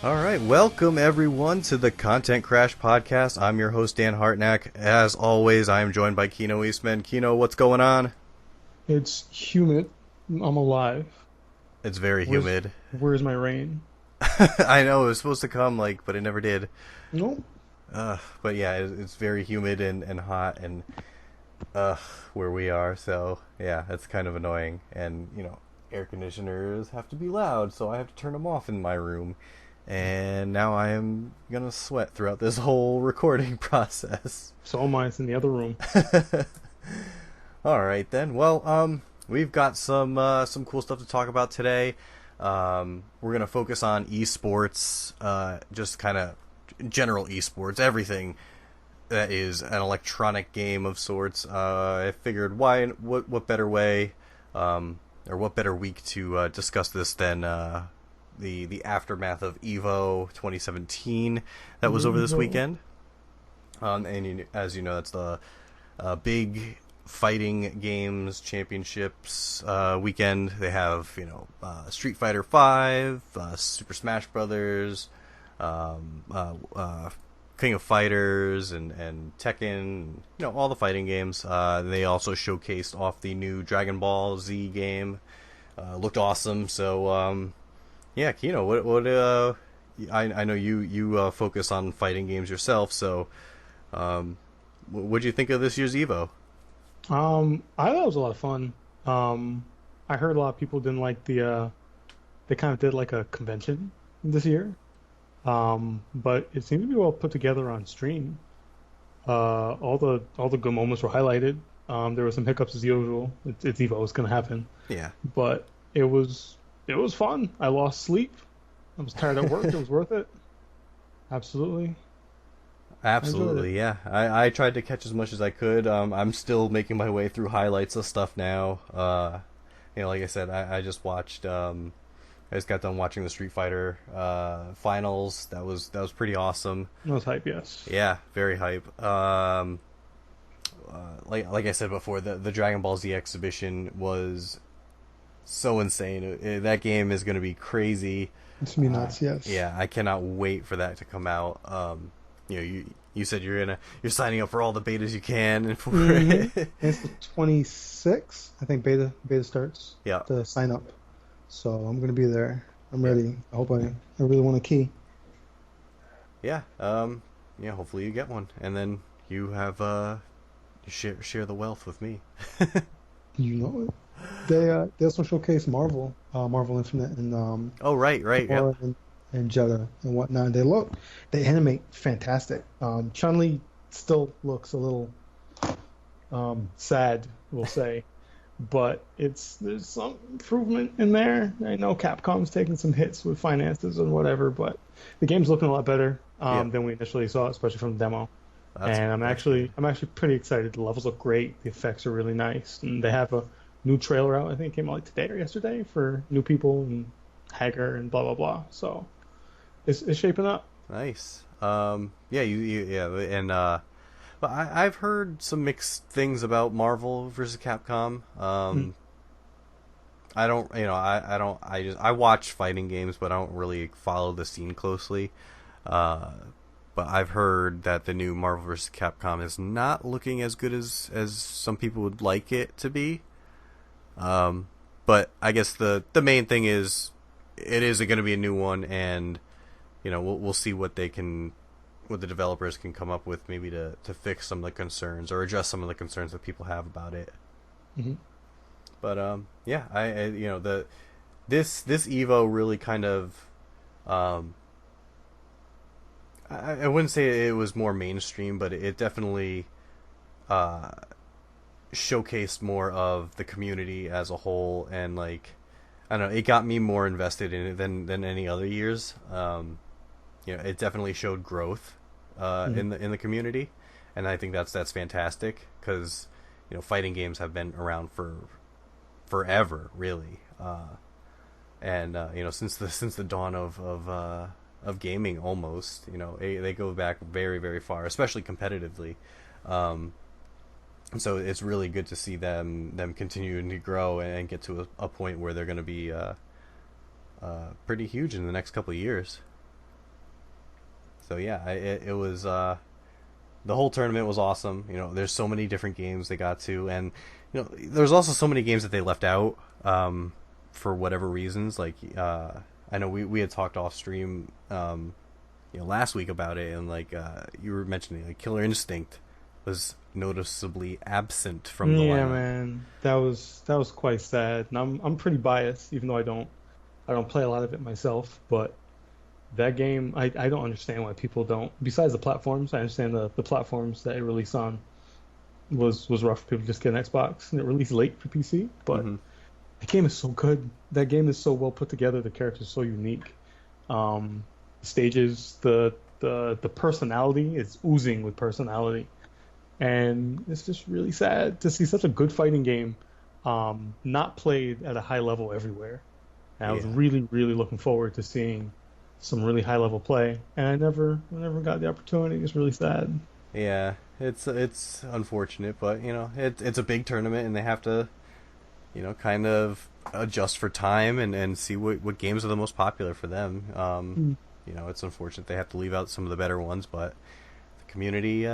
All right, welcome everyone to the Content Crash podcast. I'm your host, Dan Hartnack. As always, I am joined by Kino Eastman. Kino, what's going on? It's humid. I'm alive. It's very Where's humid. where's my rain? I know, it was supposed to come, but it never did. No. But yeah, it's very humid and hot and where we are, so yeah, it's kind of annoying. And, air conditioners have to be loud, so I have to turn them off in my room. And now I am gonna sweat throughout this whole recording process. So am I. It's in the other room. All right then. Well, we've got some cool stuff to talk about today. We're gonna focus on esports, just kind of general esports, everything that is an electronic game of sorts. I figured what better way, or what better week to discuss this than the aftermath of EVO 2017 that was over this weekend. As you know, that's the big fighting games championships weekend. They have Street Fighter 5, Super Smash Brothers, King of Fighters, and Tekken. All the fighting games. They also showcased off the new Dragon Ball Z game. Looked awesome. So yeah, Kino, what I know you focus on fighting games yourself, so what'd you think of this year's EVO? I thought it was a lot of fun. I heard a lot of people didn't like they kind of did like a convention this year. But it seemed to be well put together on stream. All the good moments were highlighted. There were some hiccups as usual. It's EVO, it's gonna happen. Yeah. But it was fun. I lost sleep. I was tired at work. It was worth it. Absolutely. Absolutely, yeah. I tried to catch as much as I could. I'm still making my way through highlights of stuff now. Like I said, I just watched. I just got done watching the Street Fighter finals. That was pretty awesome. It was hype, yes. Yeah, very hype. Like I said before, the Dragon Ball Z exhibition was so insane. That game is going to be crazy. It's gonna be nuts, yes. Yeah, I cannot wait for that to come out. You said you're signing up for all the betas you can and for it. It's the 26th. I think beta starts. Yeah. To sign up. So I'm gonna be there. I'm ready. I hope I really want a key. Yeah. Hopefully you get one, and then you have you share the wealth with me. You know it. They also showcase Marvel Infinite, and Oh, right, yeah. and Jetta and whatnot. They animate fantastic. Chun-Li still looks a little sad, we'll say, but there's some improvement in there. I know Capcom's taking some hits with finances and whatever, but the game's looking a lot better than we initially saw, especially from the demo. I'm actually pretty excited. The levels look great. The effects are really nice, and they have a new trailer out. I think it came out today or yesterday for new people and Hager and blah blah blah. So it's shaping up. Nice. And but I've heard some mixed things about Marvel versus Capcom. I don't, I watch fighting games, but I don't really follow the scene closely. But I've heard that the new Marvel vs. Capcom is not looking as good as some people would like it to be. But I guess the main thing is it is going to be a new one, and we'll see what the developers can come up with, maybe to fix some of the concerns or address some of the concerns that people have about it. Mm-hmm. But this Evo really kind of I wouldn't say it was more mainstream, but it definitely showcased more of the community as a whole, and I don't know, it got me more invested in it than any other years. It definitely showed growth in the community, and I think that's fantastic, because fighting games have been around for forever, really, and since the dawn of gaming, almost. They go back very, very far, especially competitively. So it's really good to see them continuing to grow and get to a point where they're going to be pretty huge in the next couple of years. So yeah, it was the whole tournament was awesome. You know, there's so many different games they got to, and you know, there's also so many games that they left out for whatever reasons. Like I know we had talked off stream, you know, last week about it, and like you were mentioning, like Killer Instinct was noticeably absent from the Yeah, lineup. man, that was quite sad. And I'm pretty biased, even though I don't play a lot of it myself. But that game, I don't understand why people don't. Besides the platforms, I understand the platforms that it released on was rough for people to just get an Xbox, and it released late for PC. But Hmm. the game is so good. That game is so well put together. The characters are so unique. Stages, the personality is oozing with personality, and it's just really sad to see such a good fighting game not played at a high level everywhere. And I was Yeah, really, really looking forward to seeing some really high level play, and I never got the opportunity. It's really sad. yeah, it's unfortunate, but you know, it's a big tournament, and they have to, you know, kind of adjust for time and see what games are the most popular for them. Mm. You know, it's unfortunate they have to leave out some of the better ones, but the community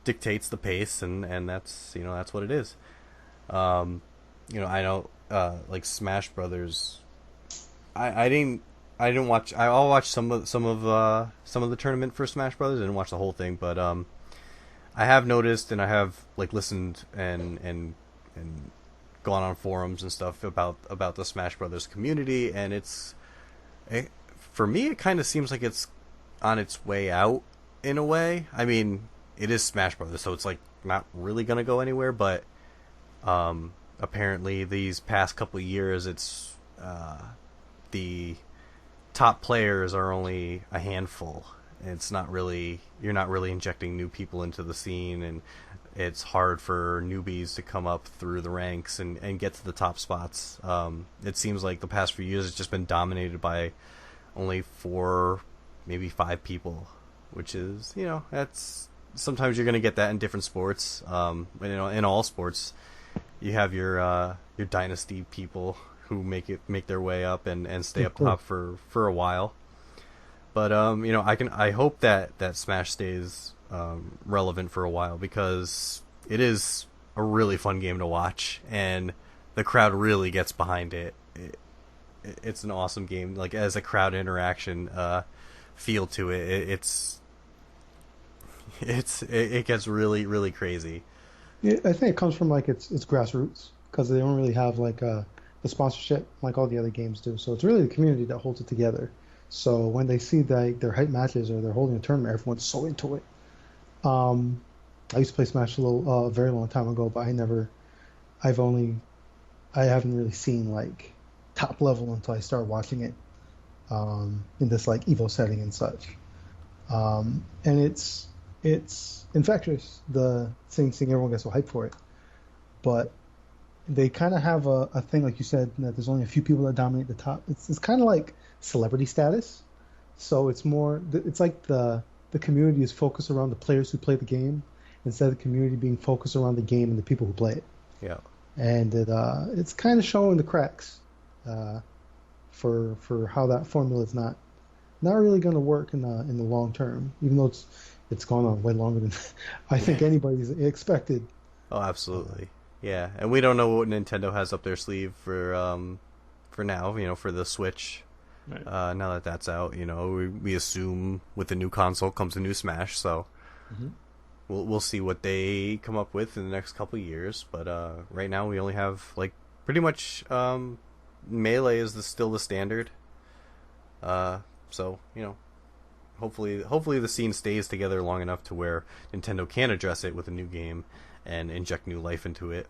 dictates the pace, and that's, you know, that's what it is. Um, you know, I know like Smash Brothers. I didn't watch. I'll watch some of the tournament for Smash Brothers. I didn't watch the whole thing, but I have noticed, and I have like listened and gone on forums and stuff about the Smash Brothers community, and for me it kind of seems like it's on its way out in a way. I mean, it is Smash Brothers, so it's like not really gonna go anywhere, but apparently these past couple of years, it's the top players are only a handful. It's not really, you're not really injecting new people into the scene, and it's hard for newbies to come up through the ranks and get to the top spots. It seems like the past few years it's just been dominated by only four, maybe five people, which is, you know, that's sometimes you're going to get that in different sports. But, you know, in all sports, you have your dynasty people who make their way up and stay Of up course. top for a while. But you know, I hope that Smash stays relevant for a while, because it is a really fun game to watch, and the crowd really gets behind it. It's an awesome game. Like, as a crowd interaction feel to it, it gets really crazy. Yeah, I think it comes from like it's grassroots because they don't really have like the sponsorship like all the other games do. So it's really the community that holds it together. So when they see that their hype matches or they're holding a tournament, everyone's so into it. Um, I used to play Smash a little very long time ago, but I've only I haven't really seen like top level until I started watching it in this like Evo setting and such. And it's infectious. The seeing everyone get so hyped for it, but they kind of have a thing like you said that there's only a few people that dominate the top. It's kind of like celebrity status. So it's more it's like the community is focused around the players who play the game instead of the community being focused around the game and the people who play it. Yeah. And it's kind of showing the cracks uh, for how that formula is not really going to work in the long term, even though it's gone on way longer than I think anybody's expected. Oh, absolutely. Yeah, and we don't know what Nintendo has up their sleeve for now. You know, for the Switch. Right. Now that that's out, you know, we assume with the new console comes a new Smash, so Hmm. we'll see what they come up with in the next couple of years. But right now we only have like pretty much Melee is still the standard. So you know, hopefully the scene stays together long enough to where Nintendo can address it with a new game and inject new life into it.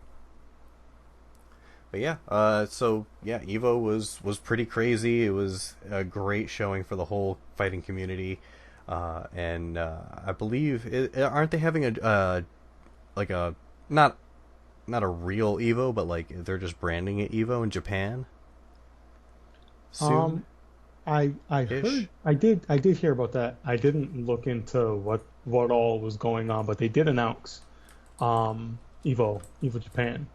But yeah, so yeah, Evo was pretty crazy. It was a great showing for the whole fighting community, and I believe aren't they having a like a not not a real Evo, but like they're just branding it Evo in Japan soon Um, I ish. heard I did hear about that. I didn't look into what all was going on, but they did announce Evo Japan.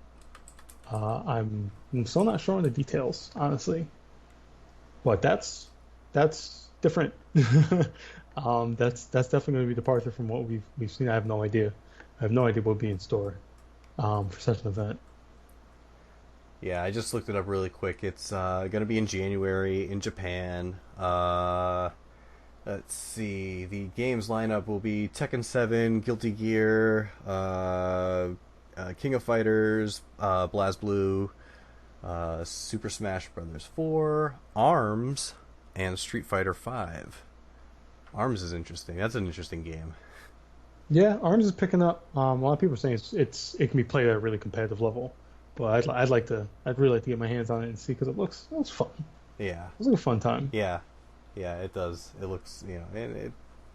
I'm still not sure on the details, honestly. But that's different. That's definitely going to be a departure from what we've seen. I have no idea. I have no idea what will be in store for such an event. Yeah, I just looked it up really quick. It's going to be in January in Japan. Let's see. The games lineup will be Tekken 7, Guilty Gear, King of Fighters, BlazBlue, Super Smash Bros. 4, ARMS, and Street Fighter 5. ARMS is interesting. That's an interesting game. Yeah, Arms is picking up. A lot of people are saying it can be played at a really competitive level, but I'd really like to get my hands on it and see because it looks fun. Yeah. It's like a fun time. Yeah. Yeah, it does. It looks, and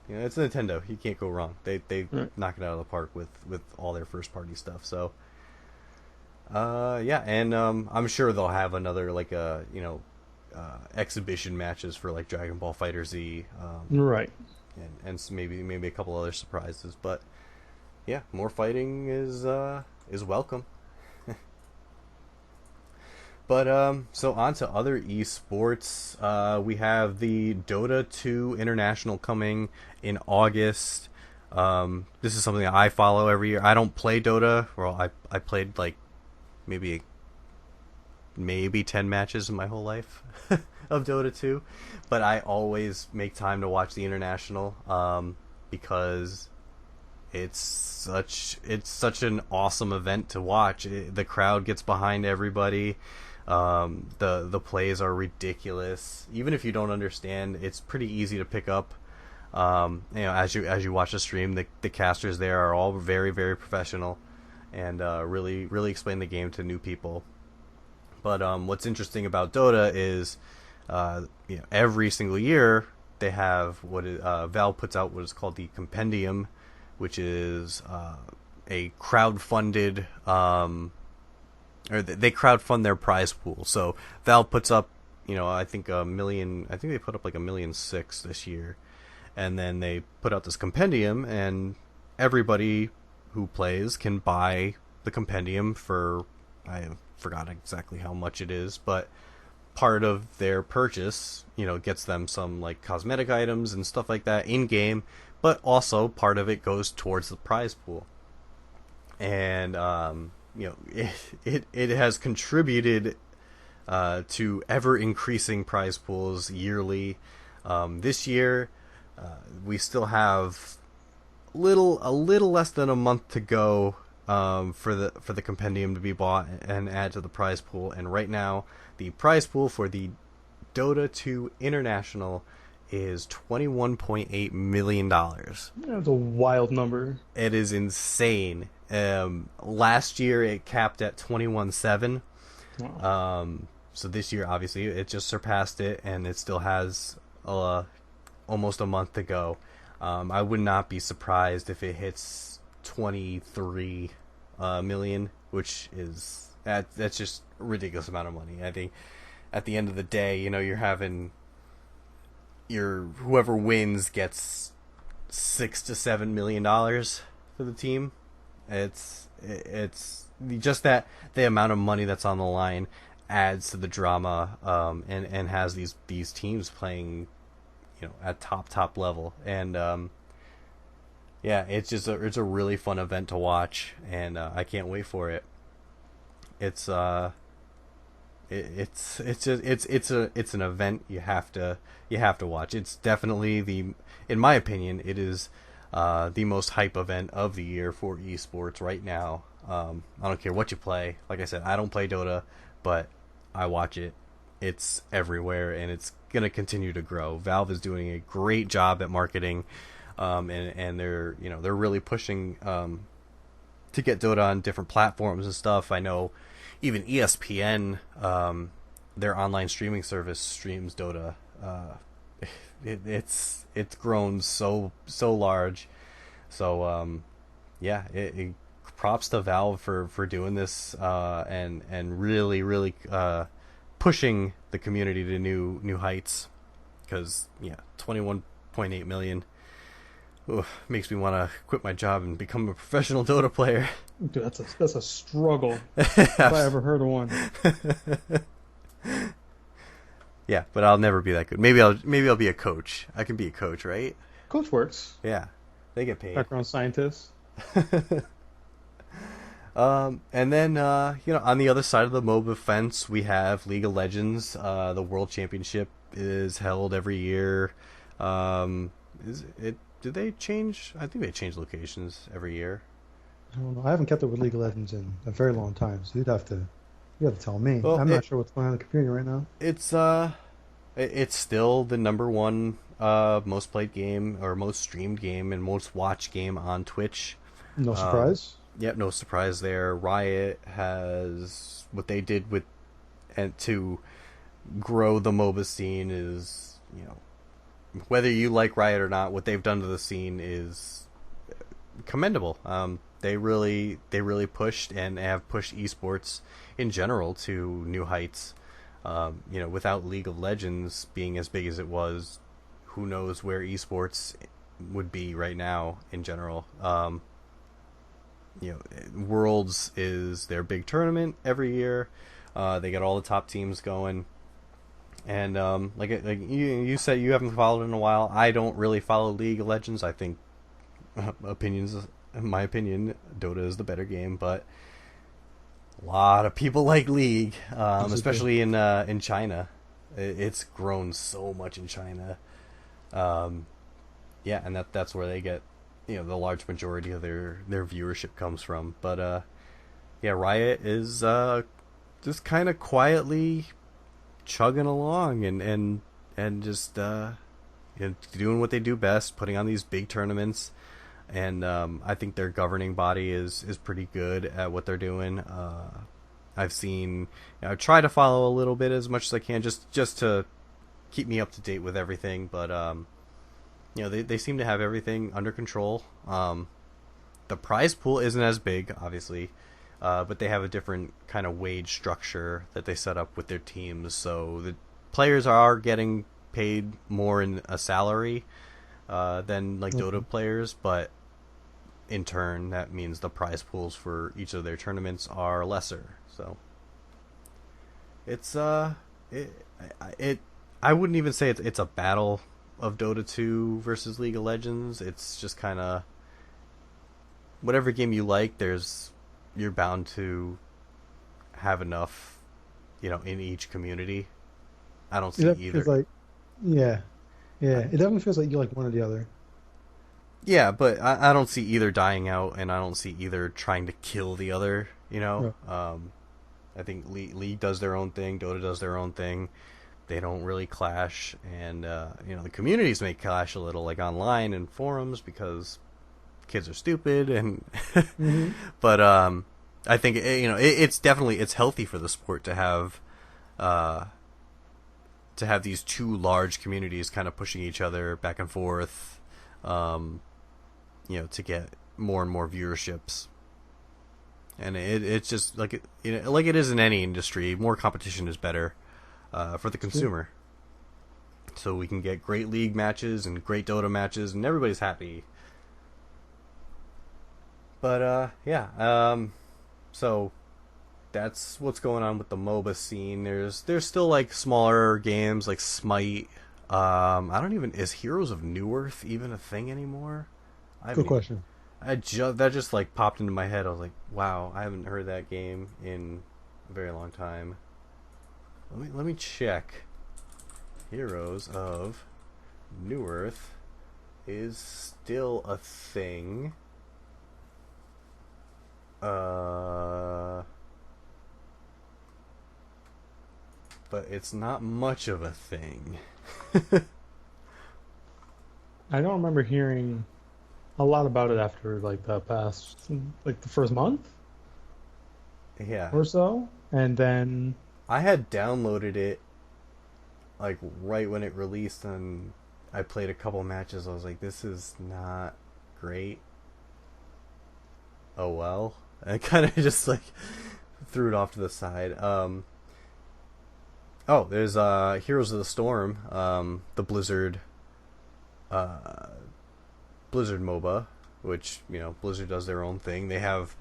it's Nintendo. You can't go wrong. They Right. knock it out of the park with all their first party stuff. So, yeah, and I'm sure they'll have another like exhibition matches for like Dragon Ball Fighter Z, Right. and maybe a couple other surprises. But yeah, more fighting is welcome. But so on to other esports. We have the Dota 2 International coming in August. This is something I follow every year. I don't play Dota. Well, I played like maybe 10 matches in my whole life of Dota 2, but I always make time to watch the International because it's such an awesome event to watch. The crowd gets behind everybody. The plays are ridiculous. Even if you don't understand, it's pretty easy to pick up. As you watch the stream, the casters there are all very, very professional and really really explain the game to new people. But what's interesting about Dota is every single year they have Valve puts out what is called the Compendium, which is a crowd-funded or they crowdfund their prize pool. So Valve puts up, I think a million. I think they put up like 1.6 million this year, and then they put out this compendium, and everybody who plays can buy the compendium for, I forgot exactly how much it is, but part of their purchase, gets them some like cosmetic items and stuff like that in game, but also part of it goes towards the prize pool. And it has contributed to ever increasing prize pools yearly. This year, we still have a little less than a month to go for the compendium to be bought and add to the prize pool. And right now, the prize pool for the Dota 2 International is $21.8 million. That's a wild number. It is insane. Last year it capped at 21.7. Wow. So this year, obviously, it just surpassed it, and it still has almost a month to go. I would not be surprised if it hits 23 million, which is that's just a ridiculous amount of money. I think at the end of the day, you're having whoever wins gets $6 to $7 million for the team. It's just that the amount of money that's on the line adds to the drama, and has these teams playing, at top level, and yeah, it's a really fun event to watch, and I can't wait for it. It's an event you have to watch. It's definitely in my opinion, it is the most hype event of the year for esports right now. I don't care what you play. Like I said, I don't play Dota, but I watch it. It's everywhere, and it's gonna continue to grow. Valve is doing a great job at marketing, and they're really pushing to get Dota on different platforms and stuff. I know even ESPN, their online streaming service, streams Dota. It's grown so large. So yeah, props to Valve for doing this, and really pushing the community to new heights. Because 21.8 million makes me want to quit my job and become a professional Dota player. Dude, that's a struggle if I ever heard of one. Yeah, but I'll never be that good. Maybe I'll be a coach. I can be a coach, right? Coach works. Yeah, they get paid. Background scientist. And then on the other side of the MOBA fence, we have League of Legends. The World Championship is held every year. Is it? Did they change? I think they change locations every year. I don't know. I haven't kept up with League of Legends in a very long time, so you have to tell me. Well, I'm not sure what's going on in the community right now. It's still the number one most played game or most streamed game and most watched game on Twitch. No surprise. Yep, no surprise there. Riot has what they did with and to grow the MOBA scene is, whether you like Riot or not, what they've done to the scene is commendable. They really pushed and have pushed esports in general to new heights. Without League of Legends being as big as it was, who knows where esports would be right now in general. Worlds is their big tournament every year. They get all the top teams going, and like you said, you haven't followed in a while. I don't really follow League of Legends. I think in my opinion, Dota is the better game, but a lot of people like League, especially in China. It's grown so much in China. And that's where they get the large majority of their viewership comes from. But Riot is just kind of quietly chugging along and just doing what they do best, putting on these big tournaments. And I think their governing body is pretty good at what they're doing. I've seen, try to follow a little bit as much as I can, just to keep me up to date with everything. But they seem to have everything under control. The prize pool isn't as big, obviously, but they have a different kind of wage structure that they set up with their teams. So the players are getting paid more in a salary than like Dota players, but in turn that means the prize pools for each of their tournaments are lesser. So it's I wouldn't even say it's a battle of Dota 2 versus League of Legends. It's just kind of whatever game you like, you're bound to have enough, in each community. I don't see either. Feels yeah, it definitely feels like you like one or the other. Yeah, but I don't see either dying out, and I don't see either trying to kill the other. Yeah. I think League does their own thing, Dota does their own thing. They don't really clash, and the communities may clash a little, like online and forums, because kids are stupid, and Mm-hmm. but I think it's definitely healthy for the sport to have these two large communities kind of pushing each other back and forth, to get more and more viewerships. And it's just like like it is in any industry. More competition is better for the consumer. So we can get great League matches and great Dota matches, and everybody's happy. But so that's what's going on with the MOBA scene. There's still like smaller games like Smite. Is Heroes of New Earth even a thing anymore? Good question. That just like popped into my head. I was like, wow, I haven't heard that game in a very long time. Let me check. Heroes of New Earth is still a thing. But it's not much of a thing. I don't remember hearing a lot about it after the first month Yeah. or so, and then I had downloaded it like right when it released, and I played a couple matches. I was like, this is not great. Oh well. I kind of just like threw it off to the side. There's Heroes of the Storm, the Blizzard MOBA, which Blizzard does their own thing. They have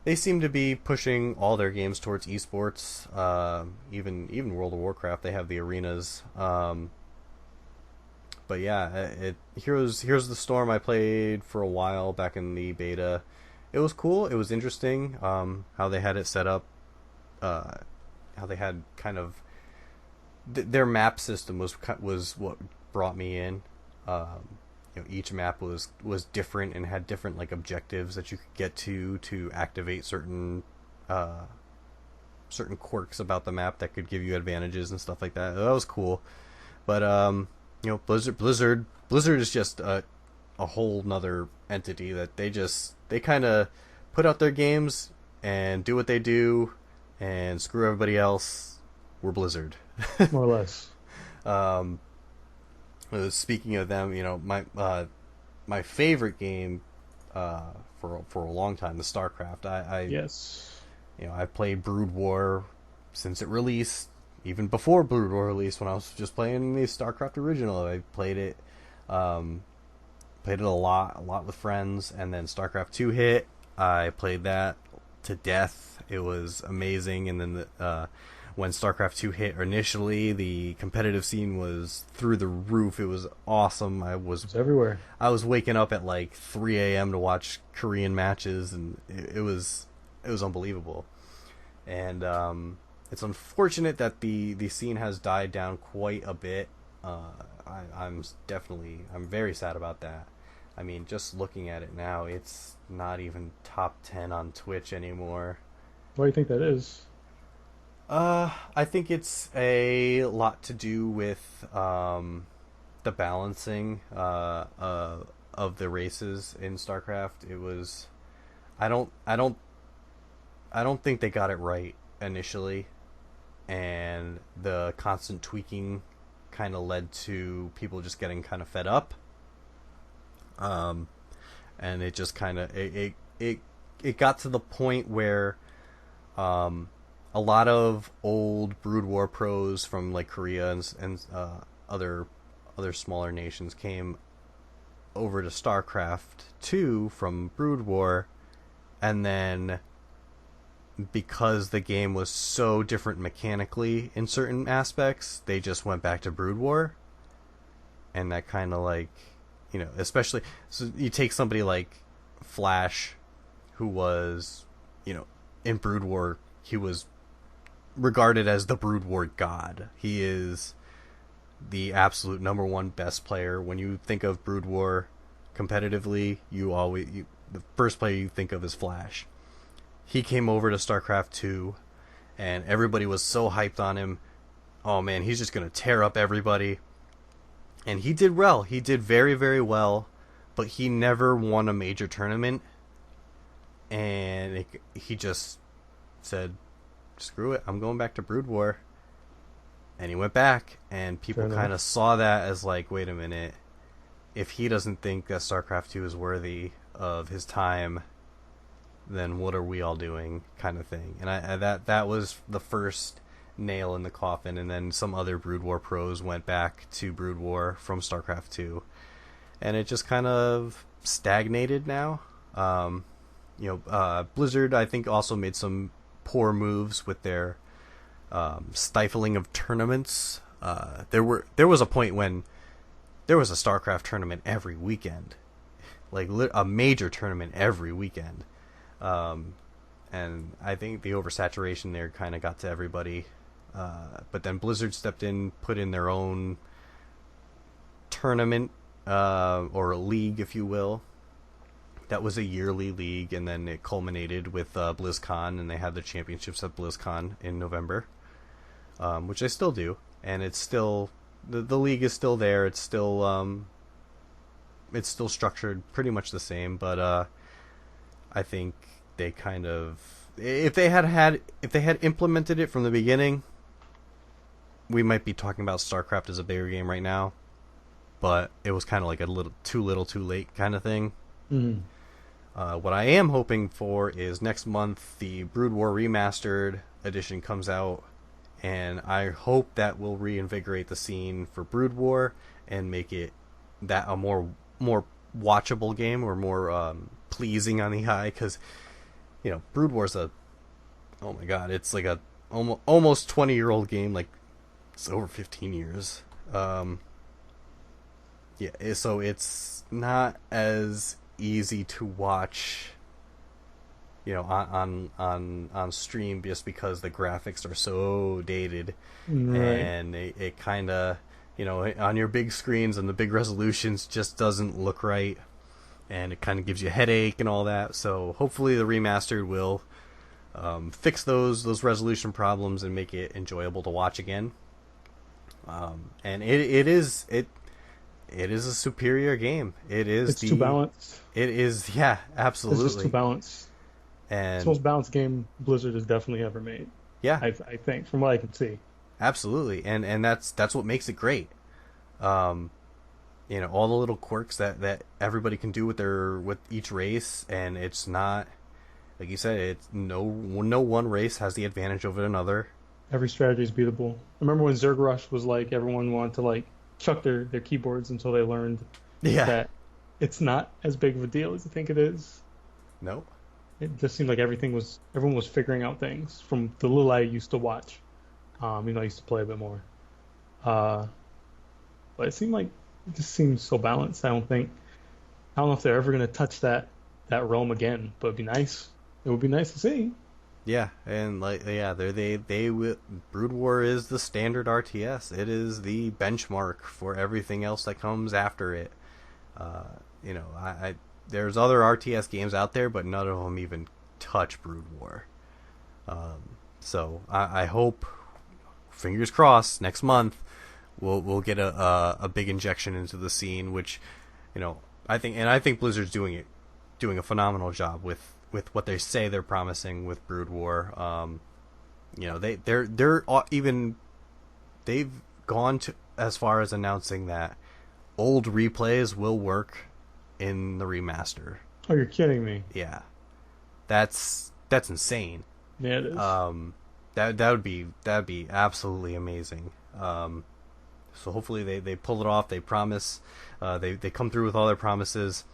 they seem to be pushing all their games towards esports. Even World of Warcraft, they have the arenas. But yeah, Heroes the Storm I played for a while back in the beta. It was cool. It was interesting how they had it set up. How they had kind of their map system was what brought me in. Each map was different and had different like objectives that you could get to activate certain quirks about the map that could give you advantages and stuff like that. That was cool. But Blizzard is just a whole nother entity that they kind of put out their games and do what they do and screw everybody else. We're Blizzard. More or less. Speaking of them, my favorite game for a long time, the StarCraft. Yes. I've played Brood War since it released. Even before Brood War released, when I was just playing the StarCraft original, I played it a lot with friends, and then StarCraft 2 hit. I played that to death. It was amazing, and then when StarCraft 2 hit initially, the competitive scene was through the roof. It was awesome. It's everywhere. I was waking up at like 3 a.m. to watch Korean matches, and it was unbelievable. And it's unfortunate that the scene has died down quite a bit. I'm very sad about that. I mean, just looking at it now, it's not even top 10 on Twitch anymore. Why do you think that is? I think it's a lot to do with the balancing of the races in StarCraft. It was I don't think they got it right initially, and the constant tweaking kind of led to people just getting kind of fed up. And it just kind of it got to the point where a lot of old Brood War pros from like Korea and other smaller nations came over to StarCraft 2 from Brood War, and then because the game was so different mechanically in certain aspects, they just went back to Brood War. And that kind of like, especially, so you take somebody like Flash, who was, in Brood War, he was regarded as the Brood War god. He is the absolute number one best player. When you think of Brood War competitively, the first player you think of is Flash. He came over to StarCraft 2, and everybody was so hyped on him. Oh man, he's just going to tear up everybody. And he did well. He did very, very well, but he never won a major tournament. And he just said, screw it, I'm going back to Brood War. And he went back, and people kind of saw that as like, wait a minute, if he doesn't think that StarCraft 2 is worthy of his time, then what are we all doing, kind of thing. And that was the first nail in the coffin. And then some other Brood War pros went back to Brood War from StarCraft 2, and it just kind of stagnated now. Blizzard, I think, also made some poor moves with their stifling of tournaments. There was a point when there was a StarCraft tournament every weekend, like a major tournament every weekend. And I think the oversaturation there kind of got to everybody. But then Blizzard stepped in, put in their own tournament, or a league, if you will. That was a yearly league, and then it culminated with BlizzCon, and they had the championships at BlizzCon in November, which they still do. And it's still the league is still there. It's still structured pretty much the same, but I think they kind of, if they had implemented it from the beginning, we might be talking about StarCraft as a bigger game right now. But it was kind of like a little too late kind of thing. Mm-hmm. What I am hoping for is next month the Brood War Remastered edition comes out, and I hope that will reinvigorate the scene for Brood War and make it that a more watchable game, or more pleasing on the eye, because Brood War's oh my god, it's like a almost 20-year-old game. Like, it's over 15 years. Yeah, so it's not as easy to watch, on stream, just because the graphics are so dated, Right. and it kind of, on your big screens and the big resolutions, just doesn't look right, and it kind of gives you a headache and all that. So hopefully the remastered will fix those resolution problems and make it enjoyable to watch again. And it is a superior game. It's too balanced. It is, yeah, absolutely. It's just too balanced. It's the And most balanced game Blizzard has definitely ever made. yeah, I think, from what I can see. absolutely. And that's what makes it great. Um, all the little quirks that everybody can do with each race, and it's not, like you said, it's no one race has the advantage over another. Every strategy is beatable. I remember when Zerg Rush was like everyone wanted to like chuck their keyboards until they learned Yeah. that it's not as big of a deal as you think it is. No. It just seemed like everyone was figuring out things from the little I used to watch. I used to play a bit more. But it just seems so balanced. I don't know if they're ever gonna touch that realm again, but it'd be nice. It would be nice to see. Yeah, and they will. Brood War is the standard RTS. It is the benchmark for everything else that comes after it. I there's other RTS games out there, but none of them even touch Brood War. So I hope, fingers crossed, next month we'll get a big injection into the scene, which, I think Blizzard's doing a phenomenal job with what they say they're promising with Brood War. They've gone to as far as announcing that old replays will work in the remaster. Oh, you're kidding me. Yeah, that's insane. Yeah, it is. That'd be absolutely amazing. So hopefully they pull it off. They promise. They come through with all their promises,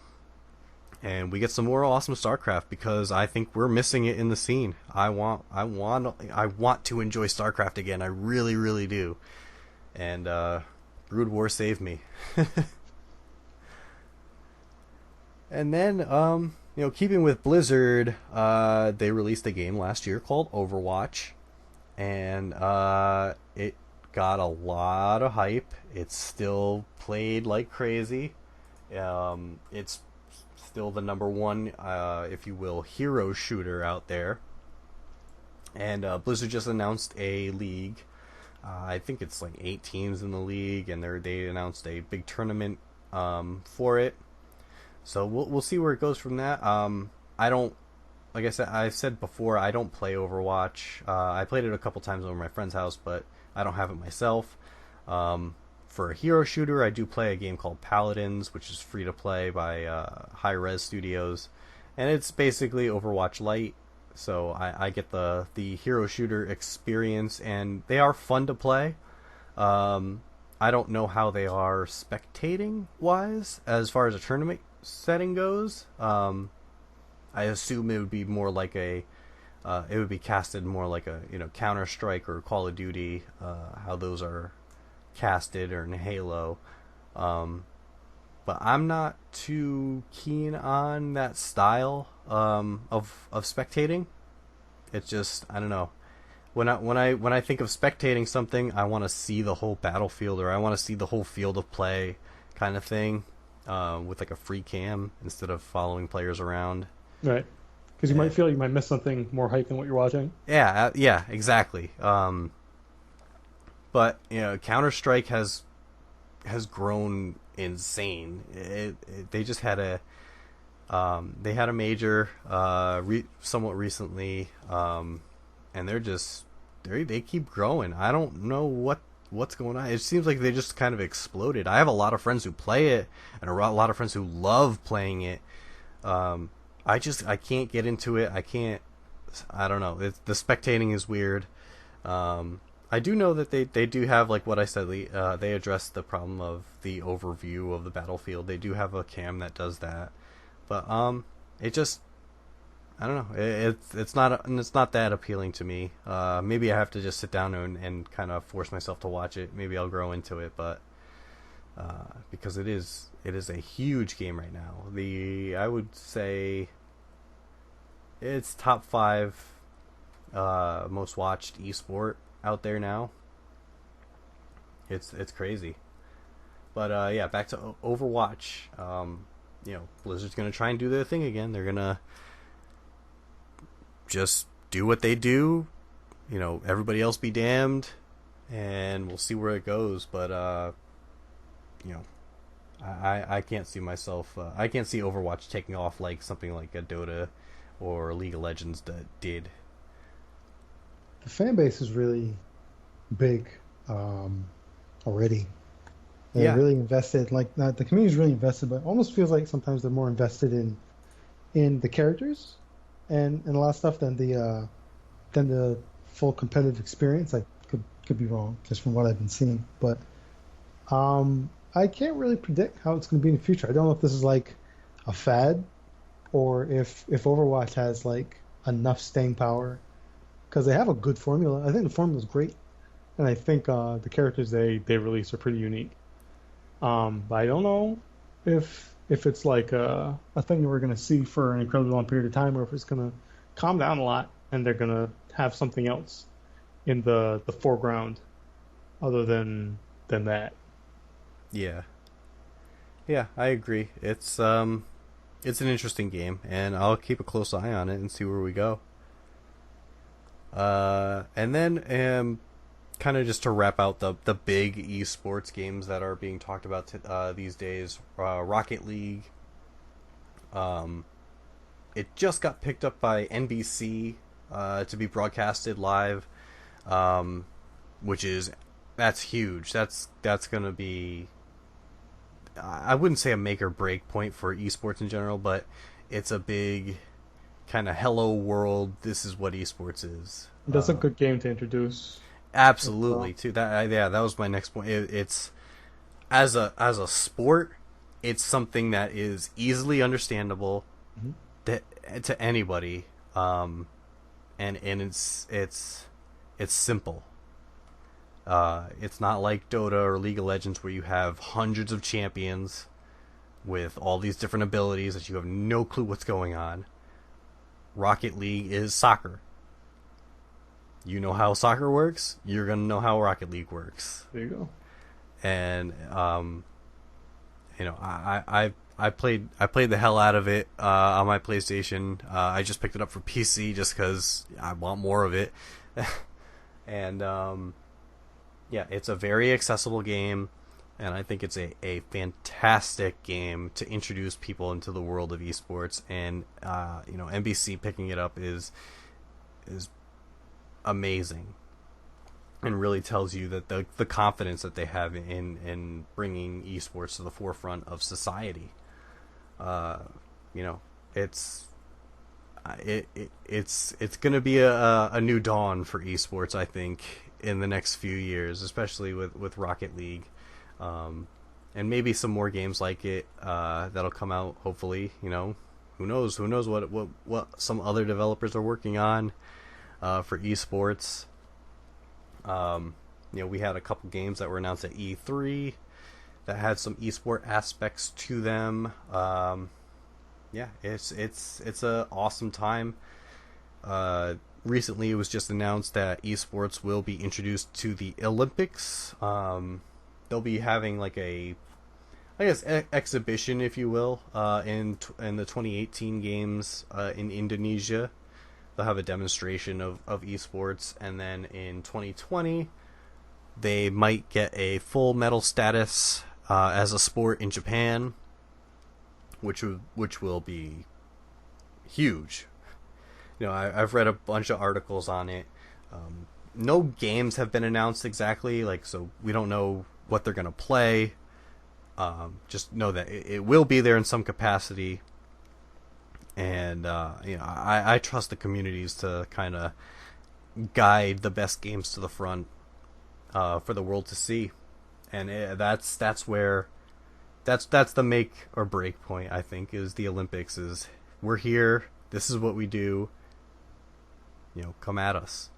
and we get some more awesome StarCraft, because I think we're missing it in the scene. I want to enjoy StarCraft again. I really, really do. And Brood War saved me. And then, keeping with Blizzard, they released a game last year called Overwatch, and it got a lot of hype. It's still played like crazy. It's still the number one, if you will, hero shooter out there. And Blizzard just announced a league. I think it's like 8 teams in the league, and they announced a big tournament for it. So we'll see where it goes from that. I don't, like I said before, I don't play Overwatch. I played it a couple times over my friend's house, but I don't have it myself. For a hero shooter, I do play a game called Paladins, which is free to play by High Res Studios, and it's basically Overwatch Lite. So I get the hero shooter experience, and they are fun to play. I don't know how they are spectating wise as far as a tournament setting goes. I assume it would be more like it would be casted more like a Counter-Strike or Call of Duty, how those are casted, or in Halo. But I'm not too keen on that style of spectating. It's just, I don't know. When I think of spectating something, I want to see the whole battlefield, or I want to see the whole field of play, kind of thing, with like a free cam instead of following players around. Right. Because you might feel like you might miss something more hype than what you're watching. Yeah, exactly. But Counter-Strike has grown insane. They just had a major somewhat recently, and they keep growing. I don't know what's going on. It seems like they just kind of exploded. I have a lot of friends who play it, and a lot of friends who love playing it. I can't get into it. I don't know. The spectating is weird. I do know that they do have, like what I said, they address the problem of the overview of the battlefield. They do have a cam that does that. But it just, I don't know. It's not that appealing to me. Maybe I have to just sit down and kind of force myself to watch it. Maybe I'll grow into it, but because it is a huge game right now. I would say it's top 5 most watched esport out there now. It's crazy. But yeah, back to Overwatch. Blizzard's gonna try and do their thing again. They're gonna just do what they do. Everybody else be damned, and we'll see where it goes. But I can't see myself. I can't see Overwatch taking off like something like a Dota or League of Legends that did. The fan base is really big already. They're really invested. Like not, the community is really invested, but it almost feels like sometimes they're more invested in the characters and a lot of stuff than the full competitive experience. I could be wrong just from what I've been seeing, but I can't really predict how it's going to be in the future. I don't know if this is like a fad or if Overwatch has like enough staying power because they have a good formula. I think the formula is great, and I think the characters they release are pretty unique. But I don't know if it's like a thing that we're going to see for an incredibly long period of time, or if it's going to calm down a lot and they're going to have something else in the foreground other than that. Yeah, I agree. It's an interesting game, and I'll keep a close eye on it and see where we go. And then kind of just to wrap out the big esports games that are being talked about these days, Rocket League. It just got picked up by NBC to be broadcasted live, that's huge. That's gonna be, I wouldn't say a make or break point for esports in general, but it's a big kind of hello world. This is what esports is. That's a good game to introduce. Absolutely, too. That was my next point. It's as a sport, it's something that is easily understandable to anybody, and it's simple. It's not like Dota or League of Legends where you have hundreds of champions with all these different abilities that you have no clue what's going on. Rocket League is soccer. You know how soccer works, you're gonna know how Rocket League works. There you go. And I played the hell out of it on my PlayStation. I just picked it up for PC just because I want more of it. And it's a very accessible game, and I think it's a fantastic game to introduce people into the world of esports. And NBC picking it up is amazing, and really tells you that the confidence that they have in bringing esports to the forefront of society. It's going to be a new dawn for esports, I think, in the next few years, especially with Rocket League, and maybe some more games like it that'll come out. Hopefully, who knows what some other developers are working on for esports. We had a couple games that were announced at E3 that had some esport aspects to them. It's a awesome time. Recently, it was just announced that esports will be introduced to the Olympics. They'll be having like exhibition, if you will, in the 2018 games in Indonesia. They'll have a demonstration of esports, and then in 2020 they might get a full medal status as a sport in Japan, which will be huge. I've read a bunch of articles on it. No games have been announced exactly, so we don't know what they're gonna play. Just know that it will be there in some capacity. And I trust the communities to kind of guide the best games to the front for the world to see, and that's the make or break point. I think is the Olympics. Is we're here, this is what we do. You know, come at us.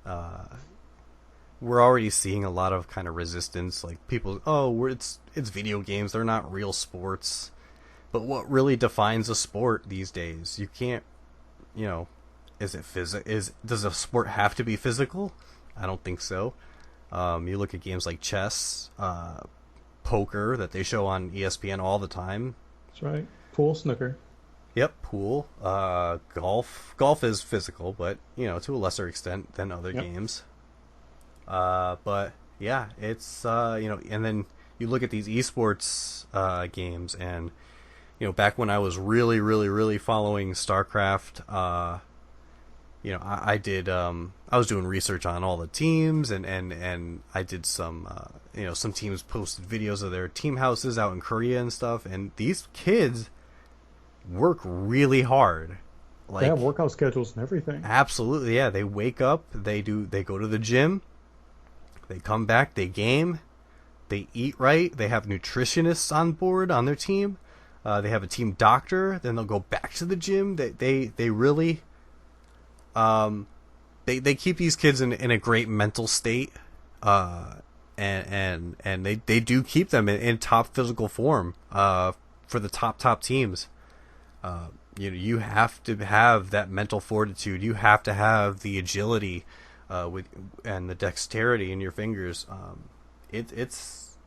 We're already seeing a lot of kind of resistance, like people, it's video games, they're not real sports. But what really defines a sport these days? You can't, you know, is it does a sport have to be physical? I don't think so. You look at games like chess, poker that they show on ESPN all the time. That's right. Pool, snooker. Yep, pool, golf. Golf is physical, but you know, to a lesser extent than other games. But yeah, it's you know, and then you look at these esports games, and you know, back when I was really following StarCraft, you know, I was doing research on all the teams, and I did some you know, some teams posted videos of their team houses out in Korea and stuff, and these kids work really hard. Like, they have workout schedules and everything. Absolutely, yeah. They wake up, they go to the gym, they come back, they game, they eat right, they have nutritionists on board on their team, they have a team doctor, then they'll go back to the gym. They really they keep these kids in a great mental state, and they do keep them in top physical form for the top teams. You know, you have to have that mental fortitude. You have to have the agility and the dexterity in your fingers. It's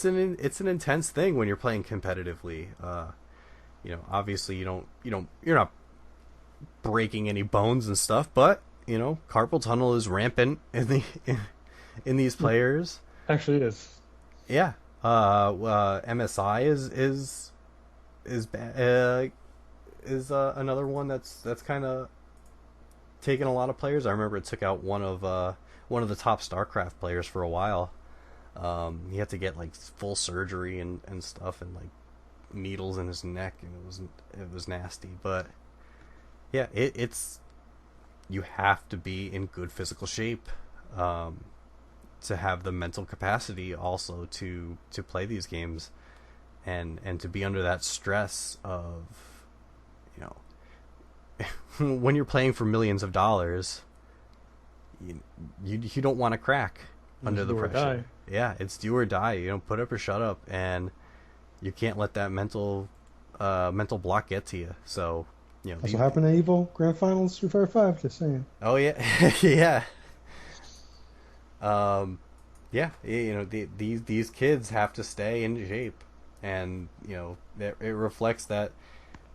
an intense thing when you're playing competitively. You know, obviously you're not breaking any bones and stuff, but you know, carpal tunnel is rampant in these players. Actually, it is. Yeah. MSI is another one that's kind of taken a lot of players. I remember it took out one of the top StarCraft players for a while. He had to get like full surgery and stuff, and like needles in his neck, and it was nasty. But yeah, it's you have to be in good physical shape to have the mental capacity also to play these games, and to be under that stress of, you know, when you're playing for millions of dollars, you don't want to crack under the pressure. Yeah, it's do or die. You know, put up or shut up, and you can't let that mental block get to you. So, you know, that's what happened at Evo Grand Finals 345. Just saying. Oh yeah, yeah. Yeah. You know, these kids have to stay in shape, and you know, it reflects that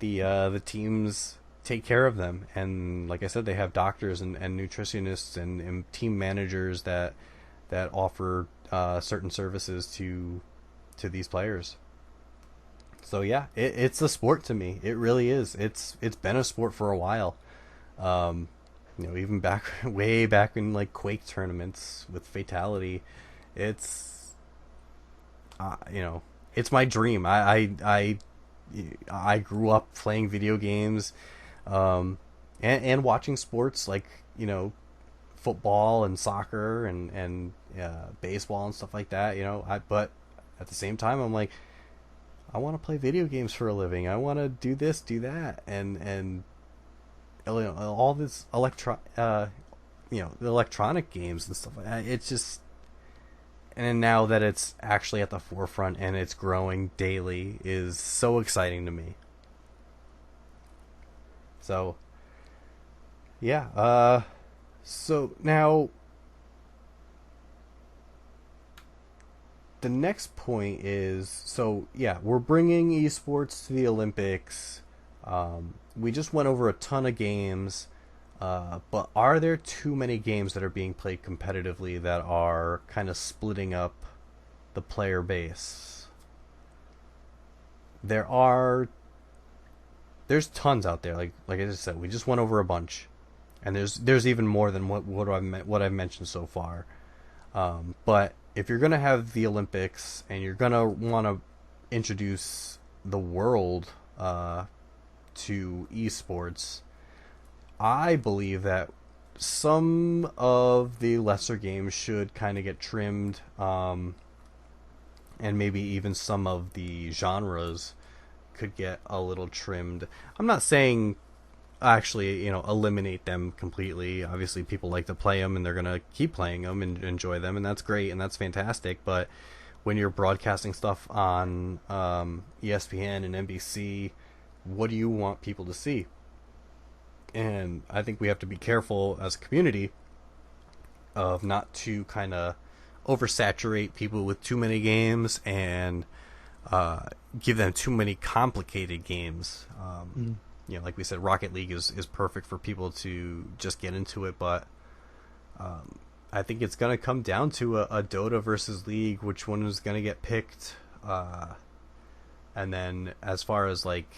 the teams take care of them, and like I said, they have doctors and nutritionists and team managers that offer certain services to these players. So yeah, it's a sport to me. It really is. It's been a sport for a while. You know, even way back in like Quake tournaments with Fatality, it's you know, it's my dream. I grew up playing video games, and watching sports like, you know, football and soccer and baseball and stuff like that. You know, but at the same time, I'm like, I want to play video games for a living. I want to do this, do that, and you know, all this you know, the electronic games and stuff like that. It's just, and now that it's actually at the forefront and it's growing daily is so exciting to me. So, yeah. So now, the next point is, so yeah, we're bringing esports to the Olympics. We just went over a ton of games, but are there too many games that are being played competitively that are kind of splitting up the player base? There's tons out there. Like I just said, we just went over a bunch, and there's even more than what I've mentioned so far. But if you're gonna have the Olympics and you're gonna want to introduce the world to esports, I believe that some of the lesser games should kind of get trimmed, and maybe even some of the genres could get a little trimmed. I'm not saying actually, eliminate them completely. Obviously, people like to play them, and they're gonna keep playing them and enjoy them, and that's great and that's fantastic. But when you're broadcasting stuff on ESPN and NBC, what do you want people to see? And I think we have to be careful as a community of not to kind of oversaturate people with too many games and give them too many complicated games. Like we said, Rocket League is perfect for people to just get into it, but I think it's going to come down to a Dota versus League, which one is going to get picked. And then as far as like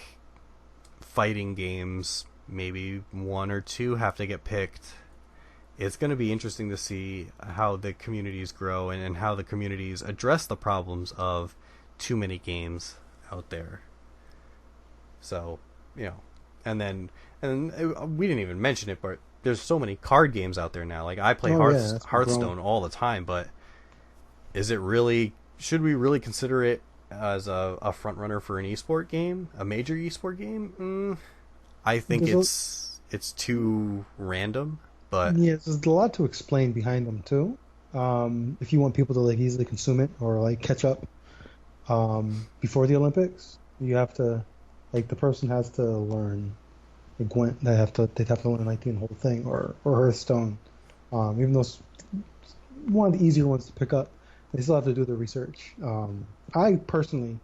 fighting games, maybe one or two have to get picked. It's going to be interesting to see how the communities grow and how the communities address the problems of too many games out there. So, and we didn't even mention it, but there's so many card games out there now. Like I play Hearthstone all the time, but should we really consider it as a front runner for an esport game, a major esport game? I think it's too random, but there's a lot to explain behind them too. If you want people to like easily consume it or like catch up before the Olympics, you have to the person has to learn Gwent. They'd have to learn like the whole thing or Hearthstone. Even though it's one of the easier ones to pick up, they still have to do the research. I personally,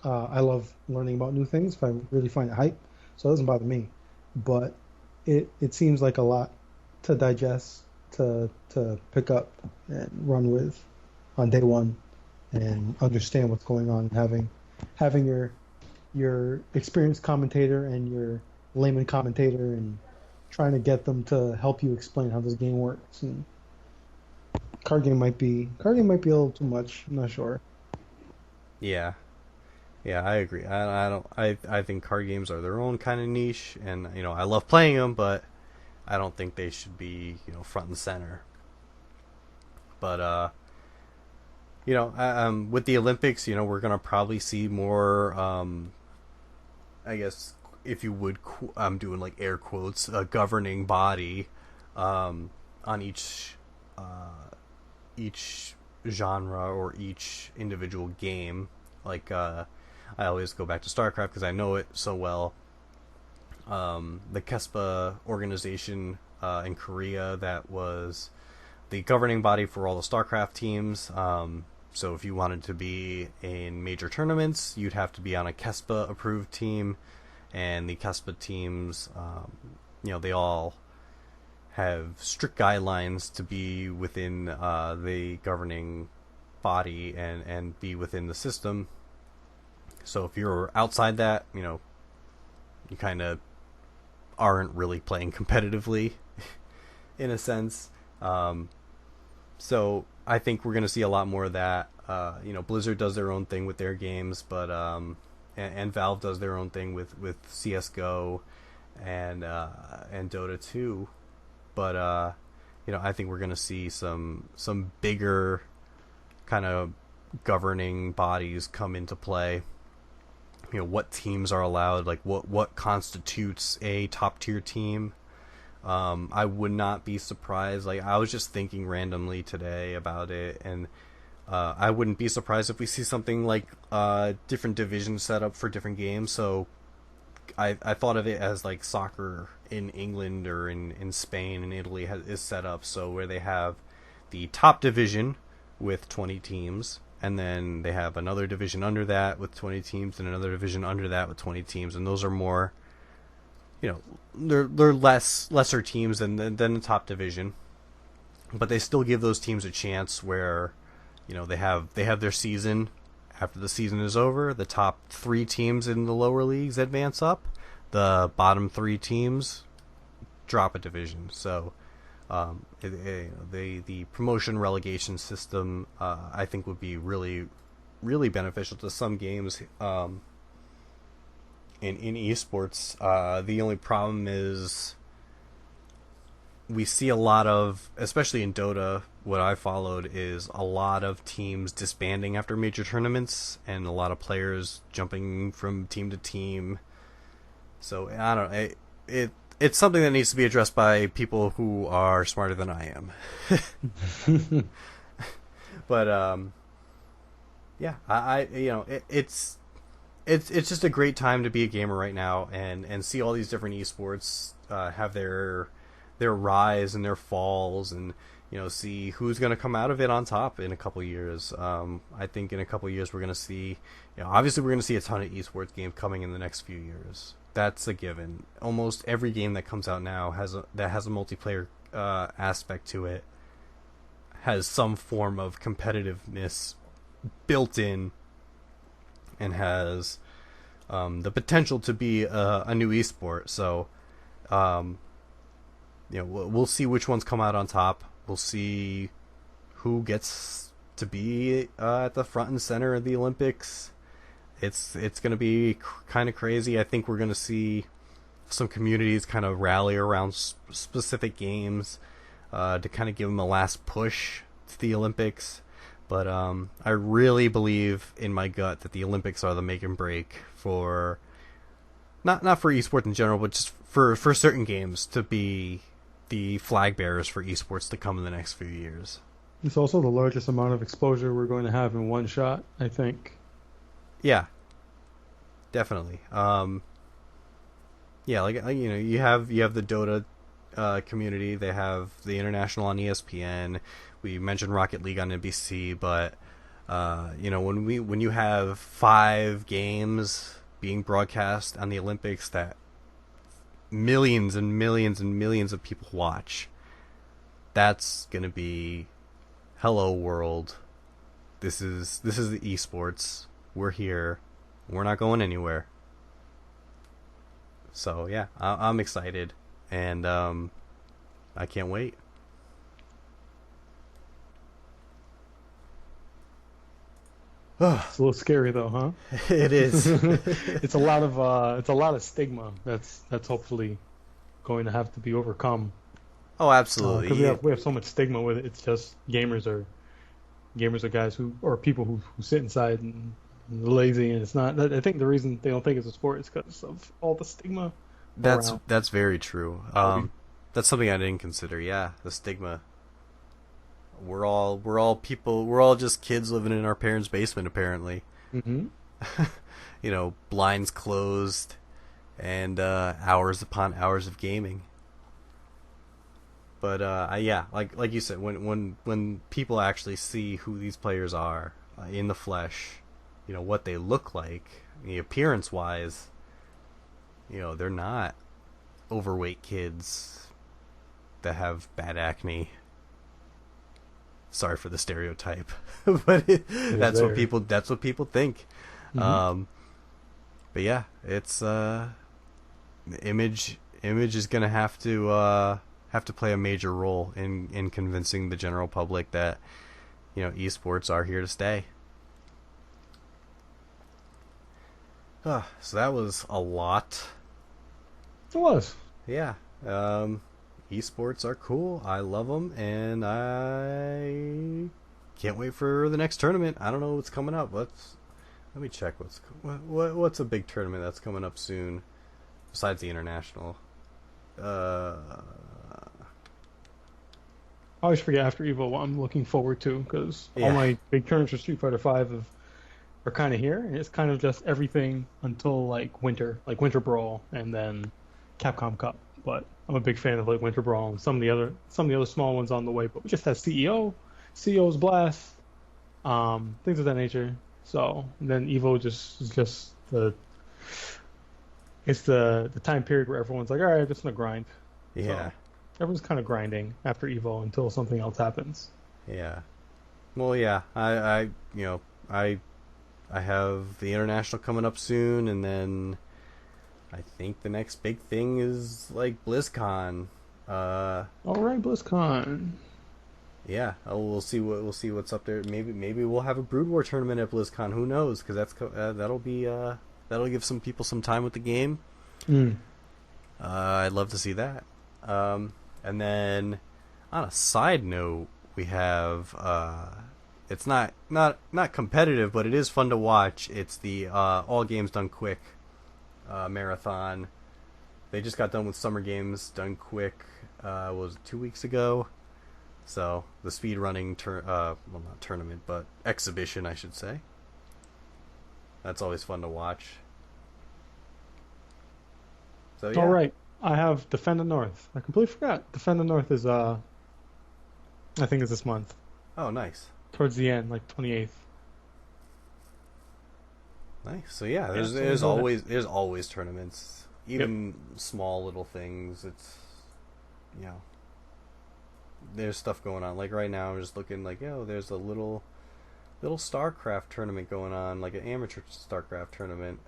I love learning about new things if I really find it hype. So it doesn't bother me, but it seems like a lot to digest, to pick up and run with on day one, and understand what's going on. And having your experienced commentator and your layman commentator, and trying to get them to help you explain how this game works. And card game might be a little too much. I'm not sure. Yeah. Yeah, I agree. I think card games are their own kind of niche, and I love playing them, but I don't think they should be front and center. But with the Olympics, we're gonna probably see more. I guess if you would, I'm doing like air quotes, a governing body on each genre or each individual game. Like I always go back to StarCraft because I know it so well. The KESPA organization in Korea, that was the governing body for all the StarCraft teams. So if you wanted to be in major tournaments, you'd have to be on a KESPA approved team, and the KESPA teams, they all have strict guidelines to be within the governing body and be within the system. So if you're outside that, you kind of aren't really playing competitively in a sense. So I think we're going to see a lot more of that. Blizzard does their own thing with their games, but and Valve does their own thing with CS:GO and Dota 2. But I think we're going to see some bigger kind of governing bodies come into play. What teams are allowed, like what constitutes a top tier team. I would not be surprised. Like I was just thinking randomly today about it, and I wouldn't be surprised if we see something like different divisions set up for different games. So I thought of it as like soccer in England or in Spain and Italy is set up, so where they have the top division with 20 teams, and then they have another division under that with 20 teams, and another division under that with 20 teams, and those are more, they're lesser teams than the top division, but they still give those teams a chance where, they have their season. After the season is over, the top 3 teams in the lower leagues advance up. The bottom 3 teams drop a division. So the promotion relegation system, I think, would be really, really beneficial to some games in esports. The only problem is we see a lot of, especially in Dota, what I followed is a lot of teams disbanding after major tournaments and a lot of players jumping from team to team. So I don't know. it's something that needs to be addressed by people who are smarter than I am. But yeah, I you know it's just a great time to be a gamer right now, and see all these different esports have their rise and their falls, and see who's going to come out of it on top in a couple years. I think in a couple years we're going to see, obviously we're going to see a ton of esports games coming in the next few years. That's a given. Almost every game that comes out now has a multiplayer aspect to it, has some form of competitiveness built in, and has the potential to be a new esport. So, we'll see which ones come out on top. We'll see who gets to be at the front and center of the Olympics. It's going to be kind of crazy. I think we're going to see some communities kind of rally around specific games to kind of give them a last push to the Olympics. But I really believe in my gut that the Olympics are the make and break for not for esports in general, but just for certain games to be the flag bearers for esports to come in the next few years. It's also the largest amount of exposure we're going to have in one shot, I think. Yeah, definitely. Yeah, like you have the Dota community. They have the international on ESPN. We mentioned Rocket League on NBC, but when you have 5 games being broadcast on the Olympics that millions and millions and millions of people watch, that's gonna be hello world. This is the esports. We're here. We're not going anywhere. So yeah, I'm excited, and I can't wait. It's a little scary though, huh? It is. It's a lot of stigma that's hopefully going to have to be overcome. Oh, absolutely. Because we have so much stigma with it. It's just gamers are guys or people who sit inside and lazy, and it's not. I think the reason they don't think it's a sport is because of all the stigma. That's very true. That's something I didn't consider. Yeah, the stigma. We're all people. We're all just kids living in our parents' basement, apparently. Mm-hmm. Blinds closed, and hours upon hours of gaming. But yeah, like you said, when people actually see who these players are in the flesh, what they look like, appearance wise, they're not overweight kids that have bad acne. Sorry for the stereotype, but that's what people think. Mm-hmm. But yeah, it's image is gonna have to play a major role in convincing the general public that esports are here to stay. So that was a lot. It was. Yeah. Esports are cool. I love them, and I can't wait for the next tournament. I don't know what's coming up. Let me check what's a big tournament that's coming up soon, besides the international. I always forget after Evo what I'm looking forward to, because all my big tournaments for Street Fighter V are kind of here, and it's kind of just everything until winter Brawl, and then Capcom Cup. But I'm a big fan of Winter Brawl and some of the other small ones on the way. But we just have CEO's Blast, things of that nature. So and then Evo is just the time period where everyone's like, all right, I'm just gonna grind. Yeah. So everyone's kind of grinding after Evo until something else happens. Yeah. Well, yeah. I have the international coming up soon, and then I think the next big thing is BlizzCon. All right, BlizzCon. Yeah, we'll see what's up there. Maybe we'll have a Brood War tournament at BlizzCon. Who knows? Because that'll give some people some time with the game. I'd love to see that. And then on a side note, we have it's not competitive, but it is fun to watch. It's the All Games Done Quick marathon. They just got done with summer games, done quick. Was it 2 weeks ago? So the speed running, well, not tournament, but exhibition, I should say. That's always fun to watch. So yeah. All right, I have Defend the North. I completely forgot. Defend the North is I think it's this month, Oh, nice. towards the end, like 28th. Nice. So yeah, there's so there's enjoy always there's always tournaments, even small little things. It's you know there's stuff going on. Like right now, I'm just looking like there's a little StarCraft tournament going on, like an amateur StarCraft tournament,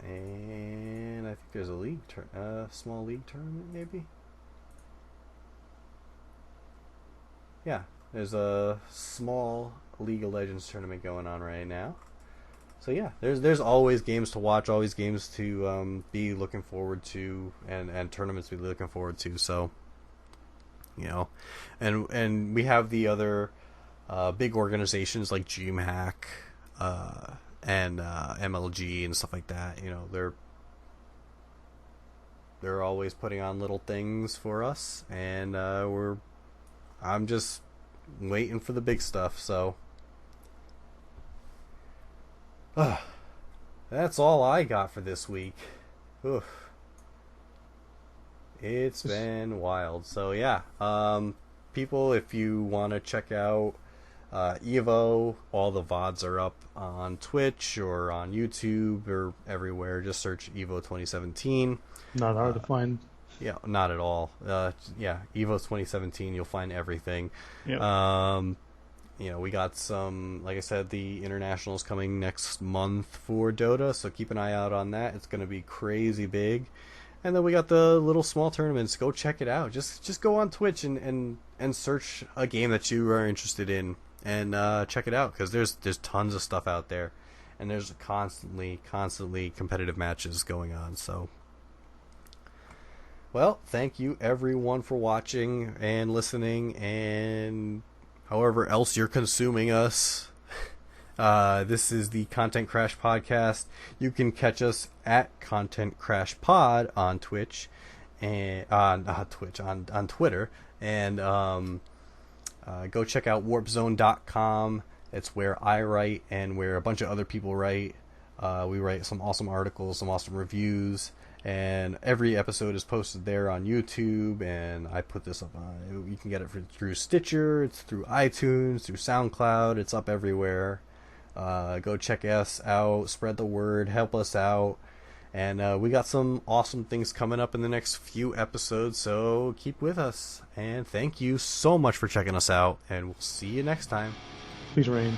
and I think there's a small league tournament maybe. Yeah, there's a small League of Legends tournament going on right now. So yeah, there's always games to watch, always games to be looking forward to, and tournaments to be looking forward to. So and we have the other big organizations like GMhack and MLG and stuff like that. They're always putting on little things for us, and I'm just waiting for the big stuff. So that's all I got for this week. Oof. It's been wild. So yeah, people, if you want to check out Evo, all the VODs are up on Twitch or on YouTube or everywhere. Just search Evo 2017. Not hard to find. Yeah, not at all. Yeah, Evo 2017, you'll find everything. Yeah. We got some, like I said, the internationals coming next month for Dota, so keep an eye out on that. It's going to be crazy big. And then we got the little small tournaments. Go check it out. Just go on Twitch and search a game that you are interested in and check it out, because there's tons of stuff out there, and there's constantly competitive matches going on. So, well, thank you everyone for watching and listening, and however else you're consuming us. This is the Content Crash Podcast. You can catch us at Content Crash Pod on Twitch and on Twitter, and go check out warpzone.com. It's where I write and where a bunch of other people write. We write some awesome articles, some awesome reviews, and every episode is posted there on YouTube, and I put this up on, you can get it through Stitcher, it's through iTunes, through SoundCloud, it's up everywhere. Go check us out, spread the word, help us out, and we got some awesome things coming up in the next few episodes, so keep with us, and thank you so much for checking us out, and we'll see you next time. Please rain.